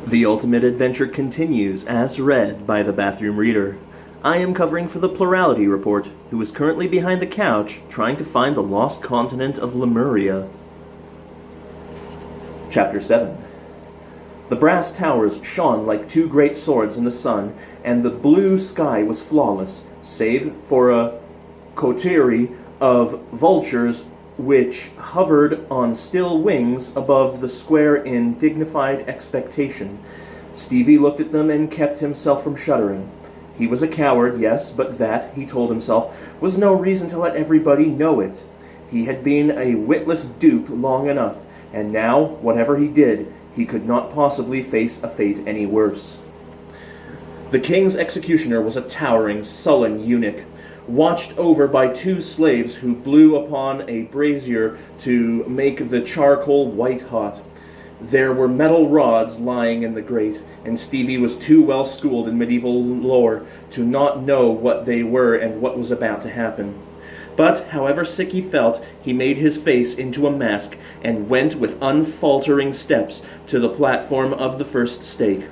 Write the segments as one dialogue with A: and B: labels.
A: The Ultimate Adventure continues as read by the Bathroom Reader. I am covering for the Plurality Report, who is currently behind the couch trying to find the lost continent of Lemuria. Chapter 7. The brass towers shone like two great swords in the sun, and the blue sky was flawless, save for a coterie of vultures which hovered on still wings above the square in dignified expectation. Stevie looked at them and kept himself from shuddering. He was a coward, yes, but that, he told himself, was no reason to let everybody know it. He had been a witless dupe long enough, and now, whatever he did, he could not possibly face a fate any worse. The king's executioner was a towering, sullen eunuch, watched over by two slaves who blew upon a brazier to make the charcoal white-hot. There were metal rods lying in the grate, and Stevie was too well schooled in medieval lore to not know what they were and what was about to happen. But, however sick he felt, he made his face into a mask and went with unfaltering steps to the platform of the first stake.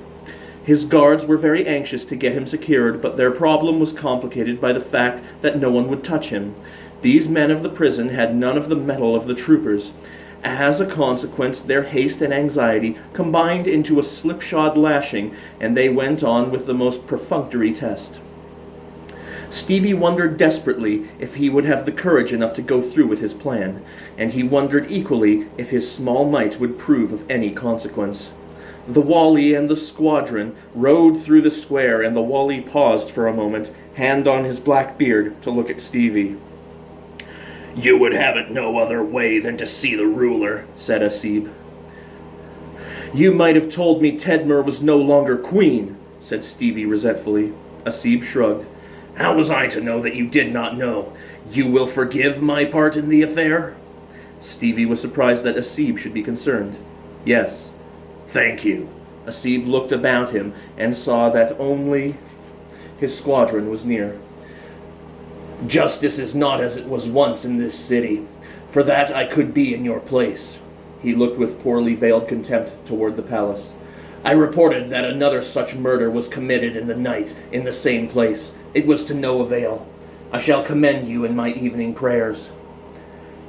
A: His guards were very anxious to get him secured, but their problem was complicated by the fact that no one would touch him. These men of the prison had none of the mettle of the troopers. As a consequence, their haste and anxiety combined into a slipshod lashing, and they went on with the most perfunctory test. Stevie wondered desperately if he would have the courage enough to go through with his plan, and he wondered equally if his small might would prove of any consequence. The Wally and the squadron rode through the square, and the Wally paused for a moment, hand on his black beard, to look at Stevie.
B: "You would have it no other way than to see the ruler," said Asib.
A: "You might have told me Tedmer was no longer queen," said Stevie resentfully. Asib shrugged.
B: "How was I to know that you did not know? You will forgive my part in the affair?"
A: Stevie was surprised that Asib should be concerned. "Yes."
B: "Thank you."
A: Asib looked about him and saw that only his squadron was near.
B: "Justice is not as it was once in this city. For that I could be in your place."
A: He looked with poorly veiled contempt toward the palace.
B: "I reported that another such murder was committed in the night in the same place. It was to no avail. I shall commend you in my evening prayers."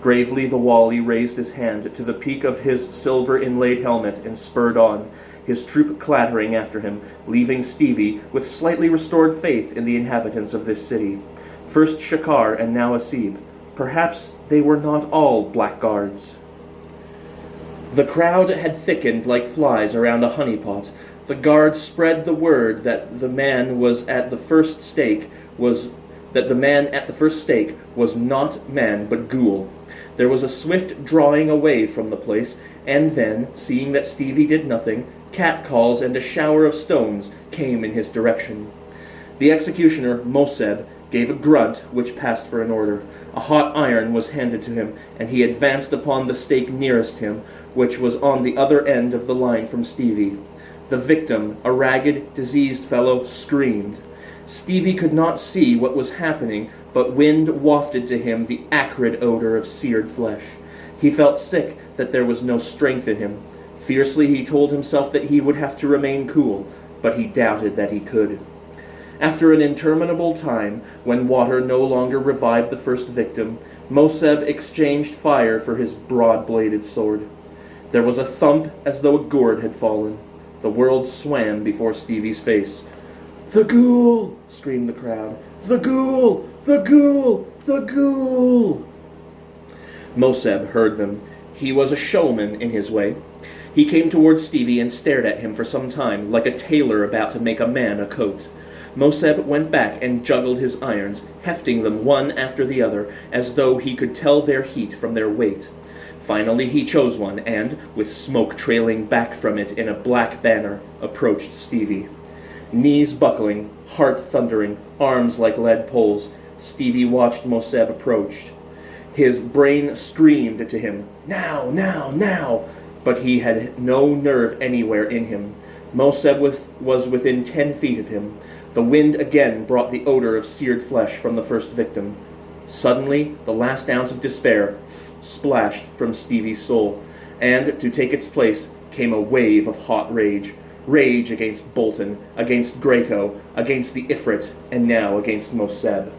A: Gravely the Wally raised his hand to the peak of his silver-inlaid helmet and spurred on, his troop clattering after him, leaving Stevie with slightly restored faith in the inhabitants of this city. First Shakar and now Asib. Perhaps they were not all blackguards. The crowd had thickened like flies around a honeypot. The guards spread the word that the man at the first stake was not man but ghoul. There was a swift drawing away from the place, and then, seeing that Stevie did nothing, catcalls and a shower of stones came in his direction. The executioner, Moseb, gave a grunt which passed for an order. A hot iron was handed to him, and he advanced upon the stake nearest him, which was on the other end of the line from Stevie. The victim, a ragged, diseased fellow, screamed. Stevie could not see what was happening, but wind wafted to him the acrid odor of seared flesh. He felt sick that there was no strength in him. Fiercely he told himself that he would have to remain cool, but he doubted that he could. After an interminable time, when water no longer revived the first victim, Moseb exchanged fire for his broad-bladed sword. There was a thump as though a gourd had fallen. The world swam before Stevie's face. "The ghoul!" screamed the crowd. "The ghoul! The ghoul! The ghoul!" Moseb heard them. He was a showman in his way. He came towards Stevie and stared at him for some time, like a tailor about to make a man a coat. Moseb went back and juggled his irons, hefting them one after the other, as though he could tell their heat from their weight. Finally he chose one, and, with smoke trailing back from it in a black banner, approached Stevie. Knees buckling, heart thundering, arms like lead poles, Stevie watched Moseb approach. His brain screamed to him, "Now, now, now!" But he had no nerve anywhere in him. Moseb was within 10 feet of him. The wind again brought the odor of seared flesh from the first victim. Suddenly, the last ounce of despair splashed from Stevie's soul, and to take its place came a wave of hot rage. Rage against Bolton, against Graco, against the Ifrit, and now against Moseb.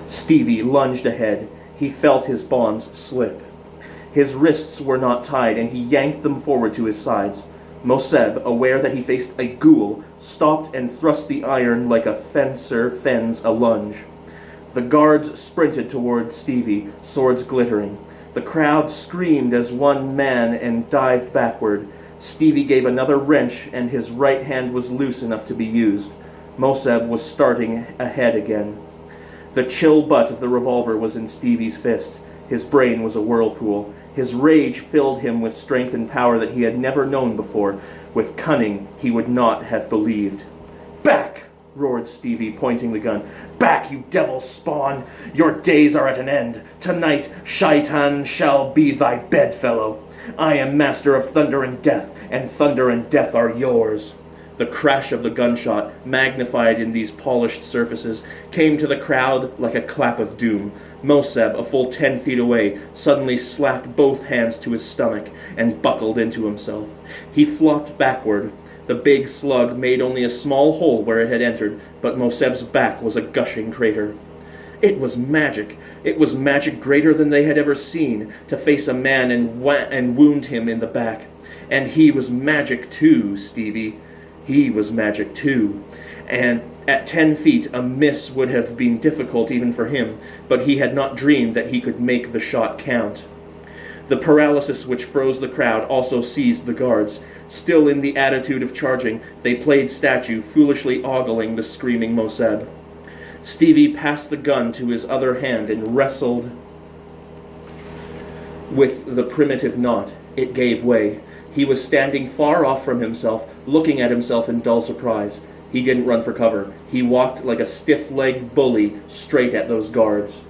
A: Stevie lunged ahead. He felt his bonds slip. His wrists were not tied, and he yanked them forward to his sides. Moseb, aware that he faced a ghoul, stopped and thrust the iron like a fencer fends a lunge. The guards sprinted toward Stevie, swords glittering. The crowd screamed as one man and dived backward. Stevie gave another wrench, and his right hand was loose enough to be used. Moseb was starting ahead again. The chill butt of the revolver was in Stevie's fist. His brain was a whirlpool. His rage filled him with strength and power that he had never known before, with cunning he would not have believed. "Back!" roared Stevie, pointing the gun. "Back, you devil's spawn! Your days are at an end. Tonight, Shaitan shall be thy bedfellow. I am master of thunder and death are yours." The crash of the gunshot, magnified in these polished surfaces, came to the crowd like a clap of doom. Moseb, a full 10 feet away, suddenly slapped both hands to his stomach and buckled into himself. He flopped backward. The big slug made only a small hole where it had entered, but Moseb's back was a gushing crater. It was magic. It was magic greater than they had ever seen, to face a man and wound him in the back. And he was magic too, Stevie. He was magic too. And at 10 feet, a miss would have been difficult even for him, but he had not dreamed that he could make the shot count. The paralysis which froze the crowd also seized the guards. Still in the attitude of charging, they played statue, foolishly ogling the screaming Moseb. Stevie passed the gun to his other hand and wrestled with the primitive knot. It gave way. He was standing far off from himself, looking at himself in dull surprise. He didn't run for cover. He walked like a stiff-legged bully straight at those guards.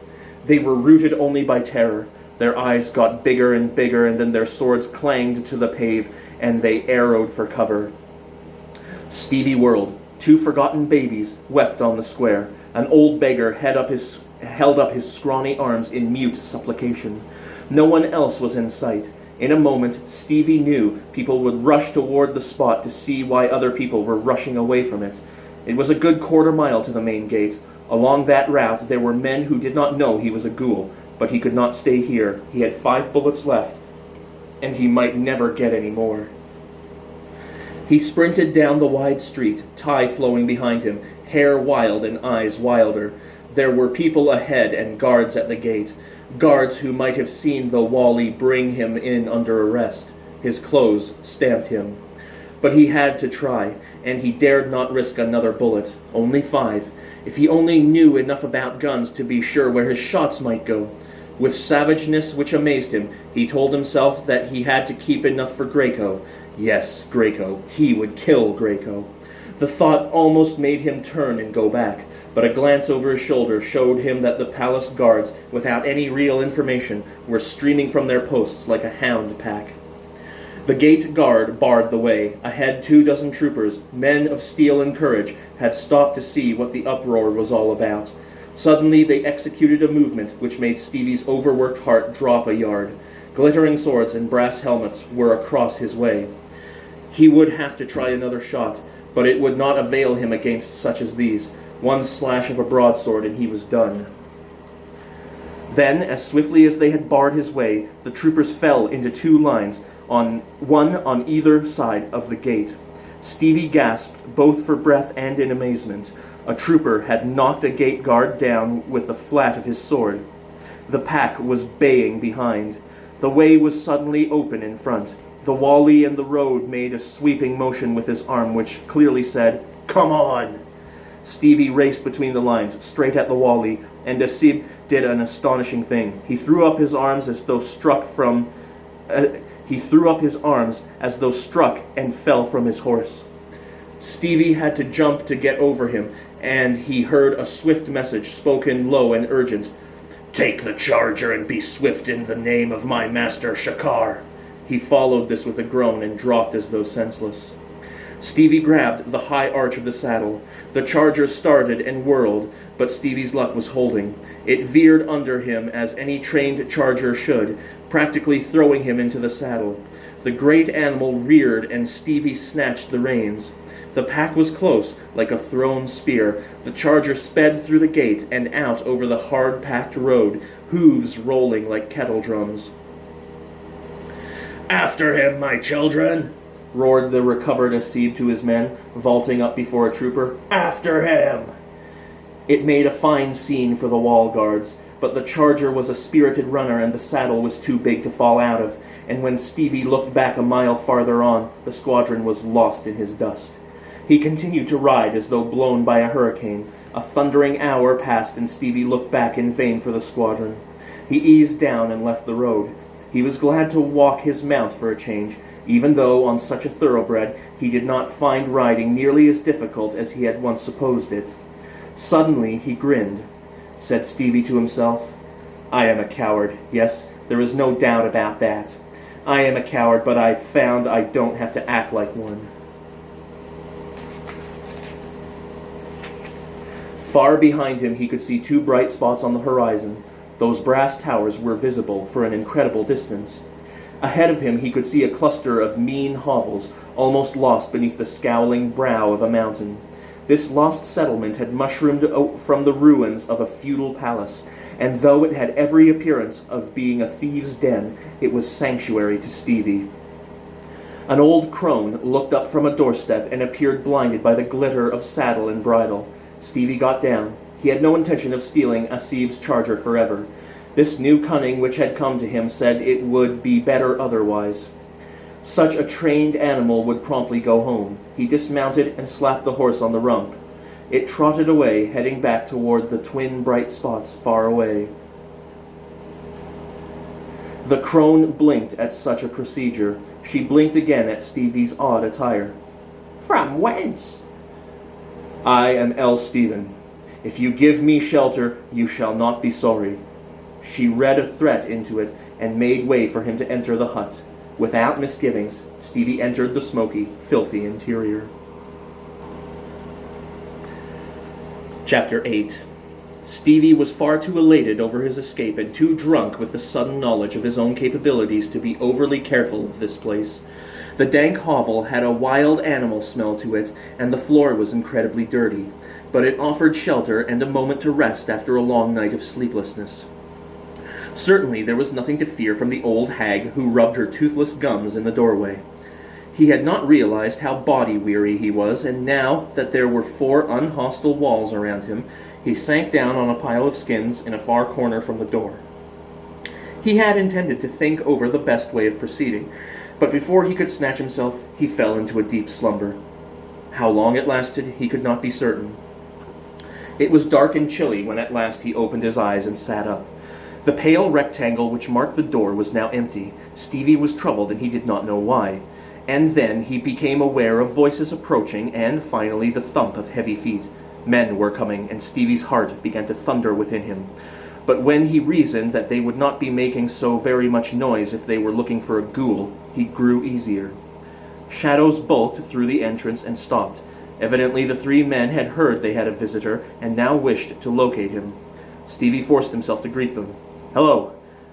A: They were rooted only by terror. Their eyes got bigger, and then their swords clanged to the pave, and they arrowed for cover. Stevie whirled. 2 forgotten babies wept on the square. An old beggar held up his scrawny arms in mute supplication. No one else was in sight. In a moment, Stevie knew people would rush toward the spot to see why other people were rushing away from it. It was a good quarter mile to the main gate. Along that route there were men who did not know he was a ghoul, but he could not stay here. He had 5 bullets left, and he might never get any more. He sprinted down the wide street, tie flowing behind him, hair wild and eyes wilder. There were people ahead and guards at the gate. Guards who might have seen the Wally bring him in under arrest. His clothes stamped him. But he had to try, and he dared not risk another bullet. Only 5. If he only knew enough about guns to be sure where his shots might go. With savageness which amazed him, he told himself that he had to keep enough for Graco. Yes, Graco. He would kill Graco. The thought almost made him turn and go back, but a glance over his shoulder showed him that the palace guards, without any real information, were streaming from their posts like a hound pack. The gate guard barred the way. Ahead 24 troopers, men of steel and courage, had stopped to see what the uproar was all about. Suddenly they executed a movement which made Stevie's overworked heart drop a yard. Glittering swords and brass helmets were across his way. He would have to try another shot, but it would not avail him against such as these. One slash of a broadsword and he was done. Then, as swiftly as they had barred his way, the troopers fell into 2 lines, one on either side of the gate. Stevie gasped, both for breath and in amazement. A trooper had knocked a gate guard down with the flat of his sword. The pack was baying behind. The way was suddenly open in front. The Wally in the road made a sweeping motion with his arm which clearly said, "Come on!" Stevie raced between the lines, straight at the Wally, and Asib did an astonishing thing. He threw up his arms as though struck and fell from his horse. Stevie had to jump to get over him, and he heard a swift message, spoken low and urgent. "Take the charger and be swift in the name of my master Shakar." He followed this with a groan and dropped as though senseless. Stevie grabbed the high arch of the saddle. The charger started and whirled, but Stevie's luck was holding. It veered under him as any trained charger should, practically throwing him into the saddle. The great animal reared, and Stevie snatched the reins. The pack was close, like a thrown spear. The charger sped through the gate and out over the hard-packed road, hooves rolling like kettle drums.
B: "After him, my children!"
A: roared the recovered Asib to his men, vaulting up before a trooper.
B: "After him!"
A: It made a fine scene for the wall guards, but the charger was a spirited runner and the saddle was too big to fall out of, and when Stevie looked back a mile farther on, the squadron was lost in his dust. He continued to ride as though blown by a hurricane. A thundering hour passed and Stevie looked back in vain for the squadron. He eased down and left the road. He was glad to walk his mount for a change, even though on such a thoroughbred he did not find riding nearly as difficult as he had once supposed it. Suddenly he grinned. Said Stevie to himself, "I am a coward, yes, there is no doubt about that. I am a coward, but I've found I don't have to act like one." Far behind him he could see two bright spots on the horizon. Those brass towers were visible for an incredible distance. Ahead of him he could see a cluster of mean hovels, almost lost beneath the scowling brow of a mountain. This lost settlement had mushroomed from the ruins of a feudal palace, and though it had every appearance of being a thieves' den, it was sanctuary to Stevie. An old crone looked up from a doorstep and appeared blinded by the glitter of saddle and bridle. Stevie got down. He had no intention of stealing Asib's charger forever. This new cunning which had come to him said it would be better otherwise. Such a trained animal would promptly go home. He dismounted and slapped the horse on the rump. It trotted away, heading back toward the twin bright spots far away. The crone blinked at such a procedure. She blinked again at Stevie's odd attire. "From whence?" "I am El Stephen. If you give me shelter, you shall not be sorry." She read a threat into it and made way for him to enter the hut. Without misgivings, Stevie entered the smoky, filthy interior. Chapter 8. Stevie was far too elated over his escape and too drunk with the sudden knowledge of his own capabilities to be overly careful of this place. The dank hovel had a wild animal smell to it, and the floor was incredibly dirty, but it offered shelter and a moment to rest after a long night of sleeplessness. Certainly there was nothing to fear from the old hag who rubbed her toothless gums in the doorway. He had not realized how body-weary he was, and now that there were 4 unhostile walls around him, he sank down on a pile of skins in a far corner from the door. He had intended to think over the best way of proceeding, but before he could snatch himself, he fell into a deep slumber. How long it lasted, he could not be certain. It was dark and chilly when at last he opened his eyes and sat up. The pale rectangle which marked the door was now empty. Stevie was troubled, and he did not know why. And then he became aware of voices approaching, and finally the thump of heavy feet. Men were coming, and Stevie's heart began to thunder within him. But when he reasoned that they would not be making so very much noise if they were looking for a ghoul, he grew easier. Shadows bulked through the entrance and stopped. Evidently the 3 men had heard they had a visitor, and now wished to locate him. Stevie forced himself to greet them. "Hello.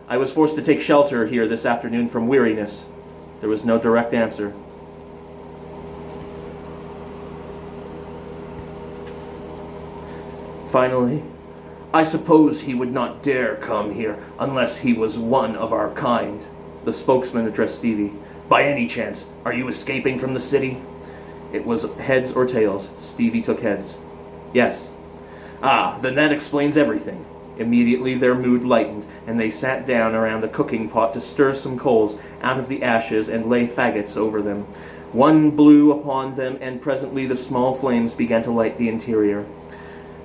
A: I was forced to take shelter here this afternoon from weariness." There was no direct answer. Finally, "I suppose he would not dare come here unless he was one of our kind." The spokesman addressed Stevie. "By any chance, are you escaping from the city?" It was heads or tails. Stevie took heads. "Yes." "Ah, then that explains everything." Immediately their mood lightened, and they sat down around the cooking pot to stir some coals out of the ashes and lay faggots over them. One blew upon them, and presently the small flames began to light the interior.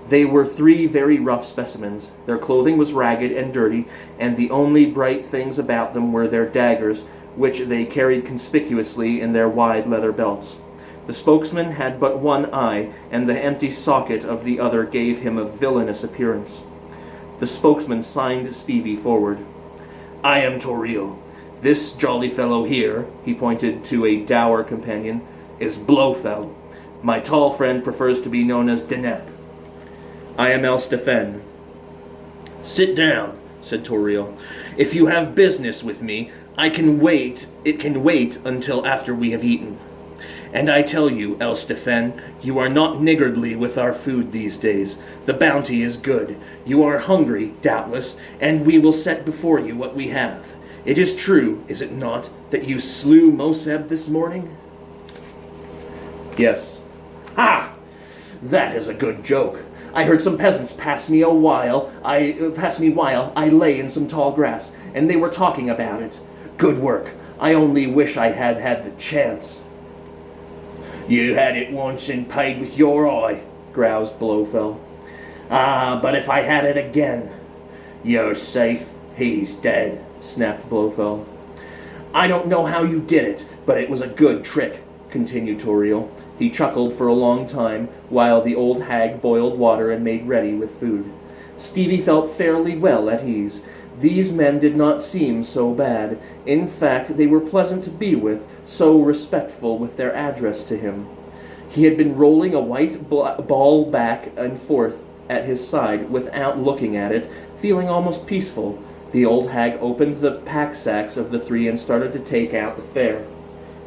A: They were 3 very rough specimens. Their clothing was ragged and dirty, and the only bright things about them were their daggers, which they carried conspicuously in their wide leather belts. The spokesman had but one eye, and the empty socket of the other gave him a villainous appearance. The spokesman signed Stevie forward. "I am Toril. This jolly fellow here," he pointed to a dour companion, "is Blofeld. My tall friend prefers to be known as Denep." "I am El Stephen."
B: "Sit down," said Toril. "If you have business with me, It can wait until after we have eaten. And I tell you, El Stephen, you are not niggardly with our food these days. The bounty is good. You are hungry, doubtless, and we will set before you what we have. It is true, is it not, that you slew Moseb this morning?
A: Yes.
B: Ha! That is a good joke. I heard some peasants pass me while I lay in some tall grass, and they were talking about it. Good work. I only wish I had had the chance.
C: You had it once and paid with your eye,
A: groused Blofeld.
B: Ah, but if I had it again.
C: You're safe. He's dead,
A: snapped Blofeld.
B: I don't know how you did it, but it was a good trick,
A: continued Toriel. He chuckled for a long time, while the old hag boiled water and made ready with food. Stevie felt fairly well at ease. These men did not seem so bad. In fact, they were pleasant to be with, so respectful with their address to him. He had been rolling a white ball back and forth at his side without looking at it, feeling almost peaceful. The old hag opened the pack-sacks of the three and started to take out the fare.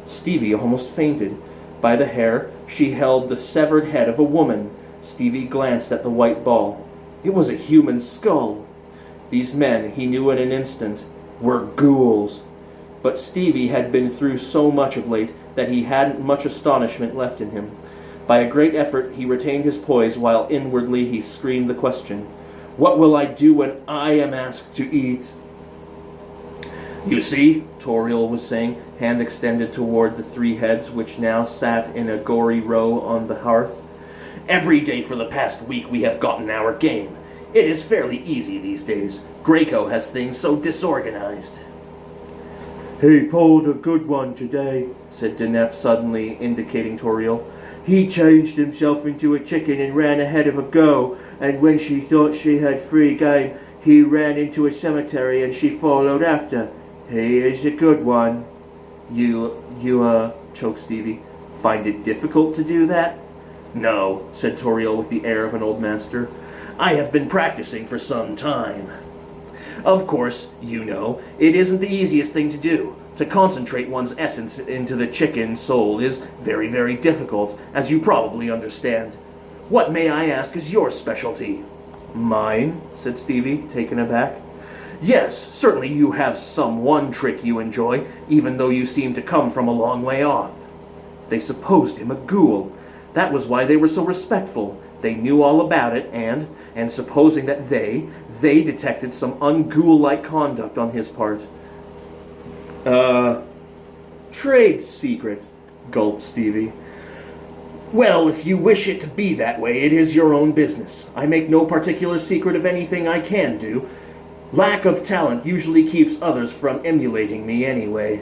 A: Stevie almost fainted. By the hair, she held the severed head of a woman. Stevie glanced at the white ball. It was a human skull. These men, he knew in an instant, were ghouls. But Stevie had been through so much of late that he hadn't much astonishment left in him. By a great effort, he retained his poise, while inwardly he screamed the question, "What will I do when I am asked to eat?"
B: You see,
A: Toriel was saying, hand extended toward the three heads which now sat in a gory row on the hearth.
B: Every day for the past week we have gotten our game. It is fairly easy these days. Graco has things so disorganized.
D: He pulled a good one today, said Denep, suddenly indicating Toriel. He changed himself into a chicken and ran ahead of a girl, and when she thought she had free game, he ran into a cemetery and she followed after. He is a good one.
A: You, choked Stevie, find it difficult to do that?
B: No,
A: said Toriel with the air of an old master.
B: I have been practicing for some time. Of course, you know, it isn't the easiest thing to do. To concentrate one's essence into the chicken soul is very, very difficult, as you probably understand. What, may I ask, is your specialty?
A: Mine? Said Stevie, taken aback.
B: Yes, certainly you have some one trick you enjoy, even though you seem to come from a long way off.
A: They supposed him a ghoul. That was why they were so respectful. They knew all about it, and supposing that they detected some unghoul-like conduct on his part. Trade secret, gulped Stevie.
B: Well, if you wish it to be that way, it is your own business. I make no particular secret of anything I can do. Lack of talent usually keeps others from emulating me anyway.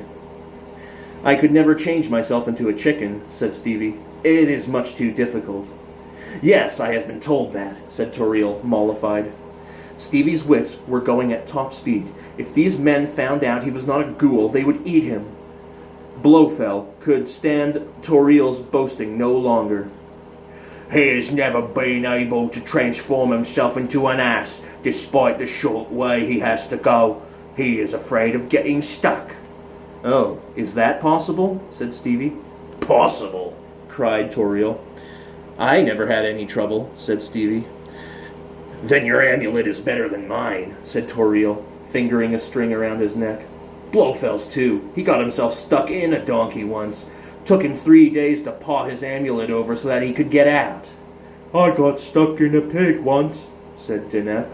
A: I could never change myself into a chicken, said Stevie. It is much too difficult.
B: Yes, I have been told that, said Toriel, mollified.
A: Stevie's wits were going at top speed. If these men found out he was not a ghoul, they would eat him. Blofeld could stand Toriel's boasting no longer.
C: He has never been able to transform himself into an ass, despite the short way he has to go. He is afraid of getting stuck.
A: Oh, is that possible? Said Stevie.
C: Possible?
A: Cried Toriel. I never had any trouble, said Stevie.
C: Then your amulet is better than mine,
A: said Toriel, fingering a string around his neck.
B: Blofeld's too. He got himself stuck in a donkey once. Took him 3 days to paw his amulet over so that he could get out.
D: I got stuck in a pig once, said Denep.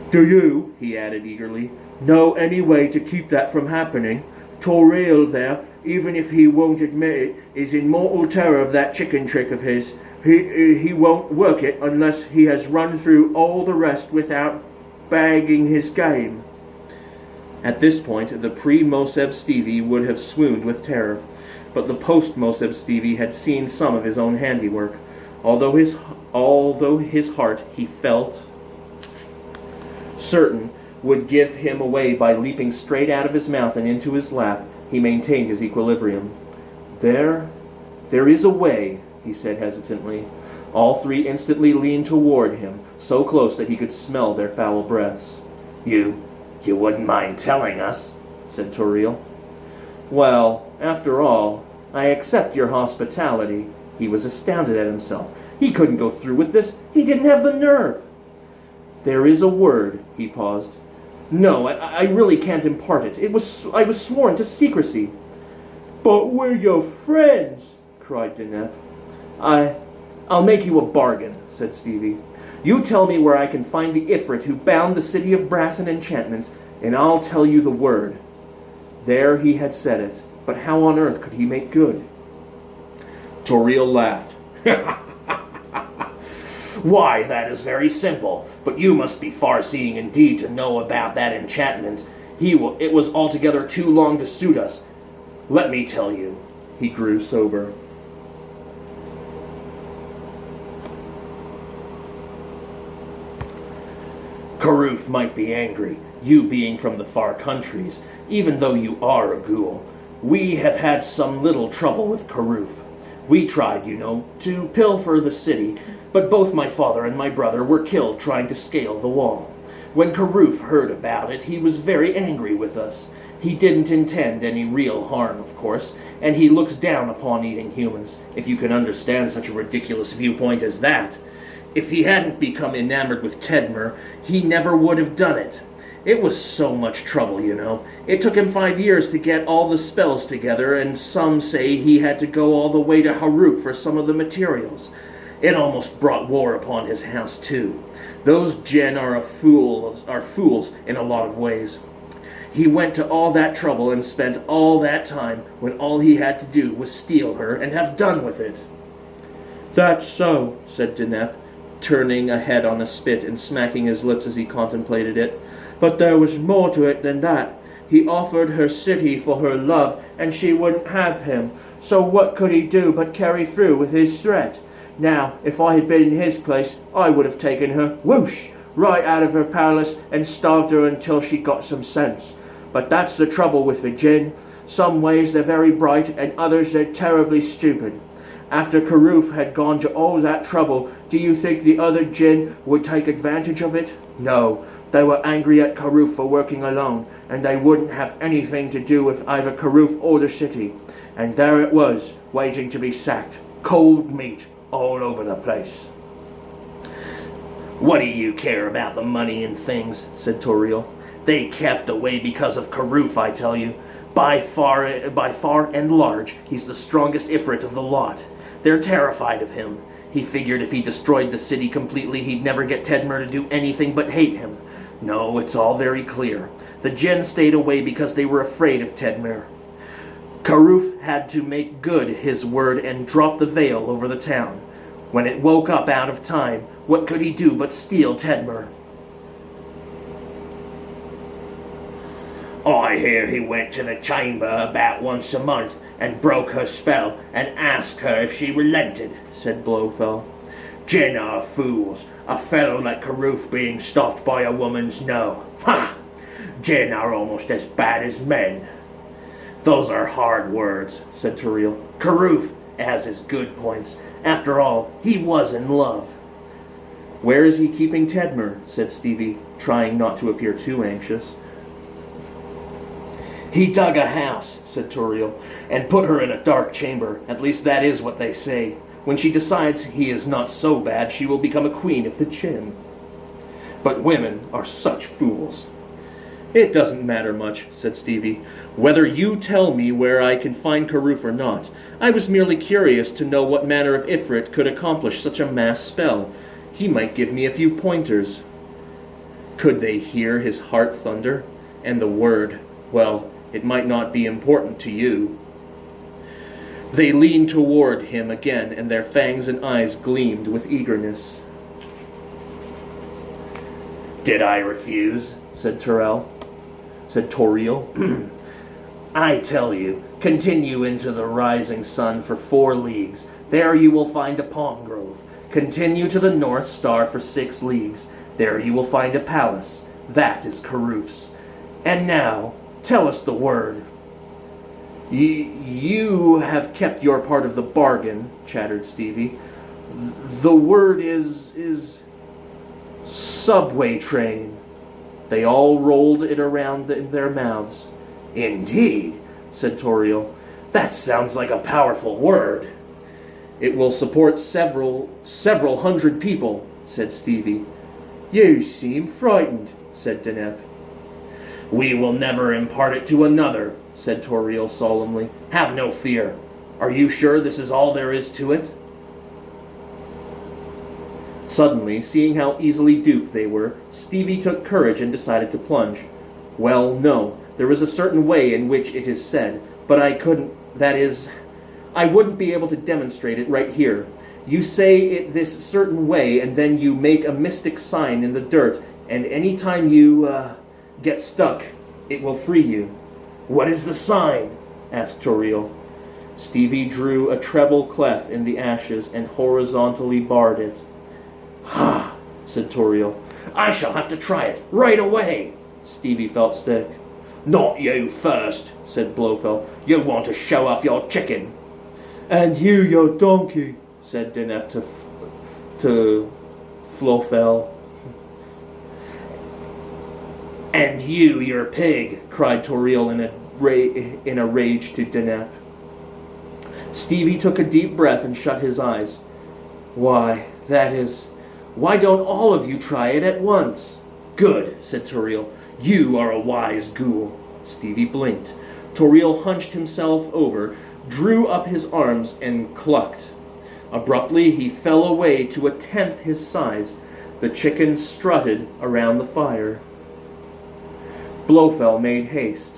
D: Do you, he added eagerly, know any way to keep that from happening? Toriel there, even if he won't admit it, is in mortal terror of that chicken trick of his. He won't work it unless he has run through all the rest without bagging his game.
A: At this point, the pre-Moseb Stevie would have swooned with terror, but the post-Moseb Stevie had seen some of his own handiwork. Although his heart, he felt certain, would give him away by leaping straight out of his mouth and into his lap, he maintained his equilibrium. There is a way, he said hesitantly. All three instantly leaned toward him, so close that he could smell their foul breaths.
C: You wouldn't mind telling us,
A: said Toriel. Well, after all, I accept your hospitality. He was astounded at himself. He couldn't go through with this. He didn't have the nerve. There is a word, he paused. No, I really can't impart it. I was sworn to secrecy.
D: But we're your friends,
A: cried Deneb. I'll make you a bargain, said Stevie. You tell me where I can find the Ifrit who bound the city of brass and enchantment, and I'll tell you the word. There he had said it, but how on earth could he make good?
B: Toriel laughed.
C: Why, that is very simple, but you must be far-seeing indeed to know about that enchantment. It was altogether too long to suit us. Let me tell you.
A: He grew sober.
C: Karuf might be angry, you being from the far countries, even though you are a ghoul. We have had some little trouble with Karuf. We tried, to pilfer the city, but both my father and my brother were killed trying to scale the wall. When Karuf heard about it, he was very angry with us. He didn't intend any real harm, of course, and he looks down upon eating humans, if you can understand such a ridiculous viewpoint as that. If he hadn't become enamored with Tedmer, he never would have done it. It was so much trouble, It took him 5 years to get all the spells together, and some say he had to go all the way to Haruk for some of the materials. It almost brought war upon his house, too. Those Jinn are fools in a lot of ways. He went to all that trouble and spent all that time when all he had to do was steal her and have done with it.
A: That's so, said Deneb, turning a head on a spit and smacking his lips as he contemplated it. But there was more to it than that. He offered her city for her love, and she wouldn't have him. So what could he do but carry through with his threat? Now, if I had been in his place, I would have taken her, whoosh, right out of her palace and starved her until she got some sense. But that's the trouble with the Jinn. Some ways they're very bright, and others they're terribly stupid. After Karuf had gone to all that trouble, do you think the other Jinn would take advantage of it? No. They were angry at Karuf for working alone, and they wouldn't have anything to do with either Karuf or the city. And there it was, waiting to be sacked. Cold meat all over the place. What do you care about the money and things, said Toriel. They kept away because of Karuf, I tell you. By far and large, he's the strongest Ifrit of the lot. They're terrified of him. He figured if he destroyed the city completely, he'd never get Tedmer to do anything but hate him. No, it's all very clear. The Jinn stayed away because they were afraid of Tedmer. Karuf had to make good his word and drop the veil over the town. When it woke up out of time, what could he do but steal Tedmer? I hear he went to the chamber about once a month and broke her spell and asked her if she relented, said Blofeld. Jinn are fools. A fellow like Karuf being stopped by a woman's no. Ha! Jinn are almost as bad as men. Those are hard words, said Toriel. Karuf has his good points. After all, he was in love. Where is he keeping Tedmer? Said Stevie, trying not to appear too anxious.
C: He dug a house, said Toriel, and put her in a dark chamber. At least that is what they say. When she decides he is not so bad, she will become a queen of the Jinn. But women are such fools.
A: It doesn't matter much, said Stevie, whether you tell me where I can find Karuf or not. I was merely curious to know what manner of Ifrit could accomplish such a mass spell. He might give me a few pointers. Could they hear his heart thunder? And the word, well, it might not be important to you. They leaned toward him again, and their fangs and eyes gleamed with eagerness.
C: Did I refuse?
A: Said Toriel.
C: I tell you, continue into the rising sun for 4 leagues. There you will find a palm grove. Continue to the North Star for 6 leagues. There you will find a palace. That is Karuf's. And now, tell us the word. You have kept your part of the bargain, chattered Stevie. The word is subway train. They all rolled it around in their mouths.
B: Indeed, said Toriel. That sounds like a powerful word.
C: It will support several hundred people, said Stevie.
D: You seem frightened, said Deneb.
B: We will never impart it to another,
C: said Toriel solemnly.
B: Have no fear. Are you sure this is all there is to it?
C: Suddenly, seeing how easily duped they were, Stevie took courage and decided to plunge. Well, no, there is a certain way in which it is said, but I wouldn't be able to demonstrate it right here. You say it this certain way, and then you make a mystic sign in the dirt, and any time you, get stuck, it will free you.
B: What is the sign?
C: Asked Toriel. Stevie drew a treble clef in the ashes and horizontally barred it.
B: Ha,
C: said Toriel.
B: I shall have to try it right away.
C: Stevie felt sick.
B: Not you first, said Blofeld. You want to show off your chicken.
D: And you, your donkey,
C: said Deneb to Flofel.
B: And you, your pig,
C: cried Toriel in a rage to Deneb. Stevie took a deep breath and shut his eyes. Why don't all of you try it at once?
B: Good, said Toriel. You are a wise ghoul.
C: Stevie blinked. Toriel hunched himself over, drew up his arms, and clucked. Abruptly, he fell away to a tenth his size. The chicken strutted around the fire. Blofeld made haste.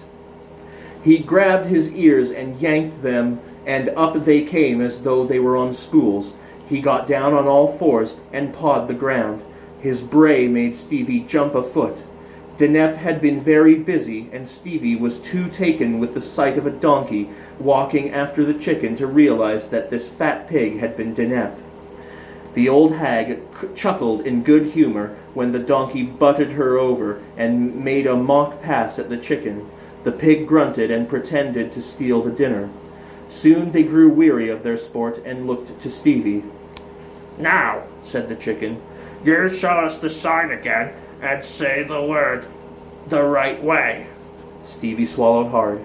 C: He grabbed his ears and yanked them, and up they came as though they were on spools. He got down on all fours and pawed the ground. His bray made Stevie jump a foot. Deneb had been very busy, and Stevie was too taken with the sight of a donkey walking after the chicken to realize that this fat pig had been Deneb. The old hag chuckled in good humor when the donkey butted her over and made a mock pass at the chicken. The pig grunted and pretended to steal the dinner. Soon they grew weary of their sport and looked to Stevie.
E: Now, said the chicken, you show us the sign again and say the word the right way.
C: Stevie swallowed hard.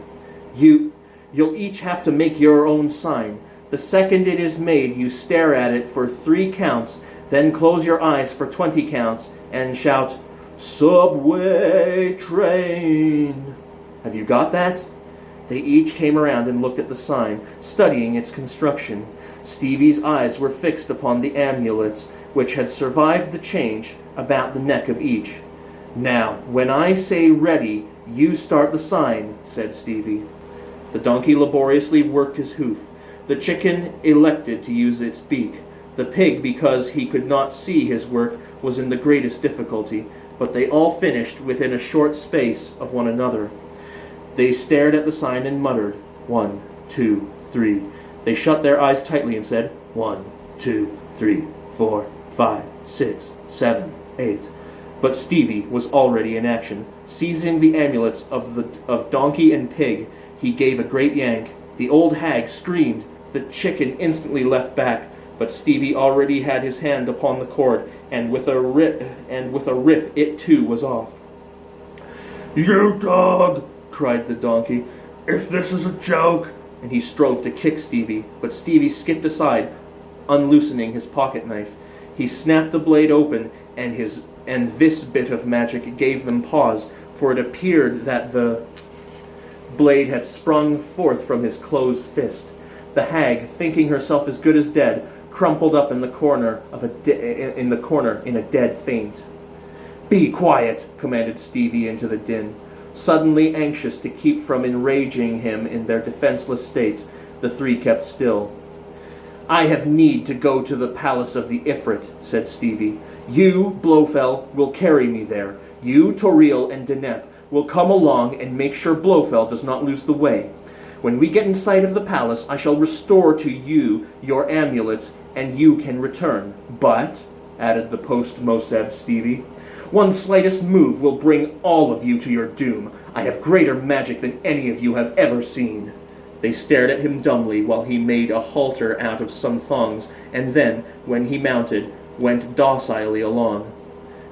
C: You'll each have to make your own sign. The second it is made, you stare at it for 3 counts, then close your eyes for 20 counts, and shout, "Subway train." Have you got that? They each came around and looked at the sign, studying its construction. Stevie's eyes were fixed upon the amulets, which had survived the change, about the neck of each. "Now, when I say ready, you start the sign," said Stevie. The donkey laboriously worked his hoof. The chicken elected to use its beak. The pig, because he could not see his work, was in the greatest difficulty, but they all finished within a short space of one another. They stared at the sign and muttered, 1, 2, 3. They shut their eyes tightly and said, 1, 2, 3, 4, 5, 6, 7, 8. But Stevie was already in action. Seizing the amulets of donkey and pig, he gave a great yank. The old hag screamed. The chicken instantly leapt back, but Stevie already had his hand upon the cord, and with a rip it too was off.
D: You dog, cried the donkey. If this is a joke.
C: And he strove to kick Stevie, but Stevie skipped aside, unloosening his pocket knife. He snapped the blade open, and this bit of magic gave them pause, for it appeared that the blade had sprung forth from his closed fist. The hag, thinking herself as good as dead, crumpled up in the corner in a dead faint. "Be quiet," commanded Stevie into the din. Suddenly anxious to keep from enraging him in their defenseless states, the 3 kept still. "I have need to go to the palace of the Ifrit," said Stevie. "You, Blofeld, will carry me there. You, Toriel, and Deneb will come along and make sure Blofeld does not lose the way. When we get in sight of the palace, I shall restore to you your amulets, and you can return. But," added the post-Moseb Stevie, "one slightest move will bring all of you to your doom. I have greater magic than any of you have ever seen."
A: They stared at him dumbly while he made a halter out of some thongs, and then, when he mounted, went docilely along.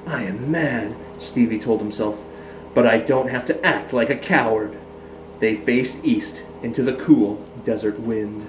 A: "I am mad," Stevie told himself, "but I don't have to act like a coward." They faced east into the cool desert wind.